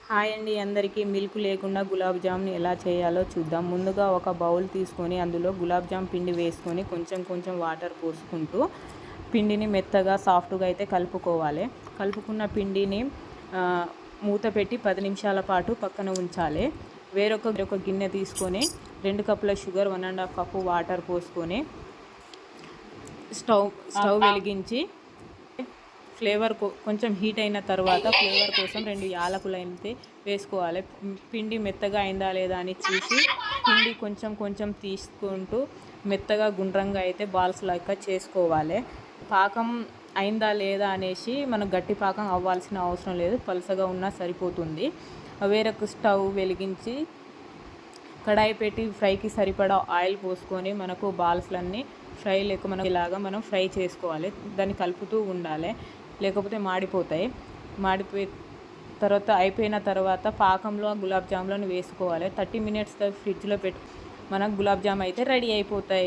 Hi అండి అందరికీ. Milk లేకుండా గులాబ్ జామ్ని ఎలా చేయాలో చూద్దాం. ముందుగా ఒక బౌల్ తీసుకొని అందులో గులాబ్ జామ్ పిండి వేసుకొని కొంచెం కొంచెం వాటర్ పోసుకుంటూ పిండిని మెత్తగా సాఫ్ట్గా అయితే కలుపుకోవాలి. కలుపుకున్న పిండిని మూత పెట్టి 10 నిమిషాల పాటు పక్కన ఉంచాలి. వేరొక గిన్నె తీసుకొని 2 కప్పుల షుగర్, 1½ కప్పు వాటర్ పోసుకొని స్టవ్ వెలిగించి ఫ్లేవర్ కొంచెం హీట్ అయిన తర్వాత ఫ్లేవర్ కోసం 2 యాలకులు అయితే వేసుకోవాలి. పిండి మెత్తగా అయిందా లేదా అని చూసి పిండి కొంచెం కొంచెం తీసుకుంటూ మెత్తగా గుండ్రంగా అయితే బాల్స్ లెక్క చేసుకోవాలి. పాకం అయిందా లేదా అనేసి మనం గట్టి పాకం అవ్వాల్సిన అవసరం లేదు, పలసగా ఉన్నా సరిపోతుంది. వేరొక స్టవ్ వెలిగించి కడాయి పెట్టి ఫ్రైకి సరిపడా ఆయిల్ పోసుకొని మనకు బాల్స్లన్నీ ఫ్రై లెక్క మనం ఫ్రై చేసుకోవాలి. దాన్ని కలుపుతూ ఉండాలి, లేకపోతే మాడిపోతాయి. అయిపోయిన తర్వాత పాకంలో గులాబ్ జాములను వేసుకోవాలి. 30 మినిట్స్ ఫ్రిడ్జ్లో పెట్టి మనకు గులాబ్ జామ్ అయితే రెడీ అయిపోతాయి.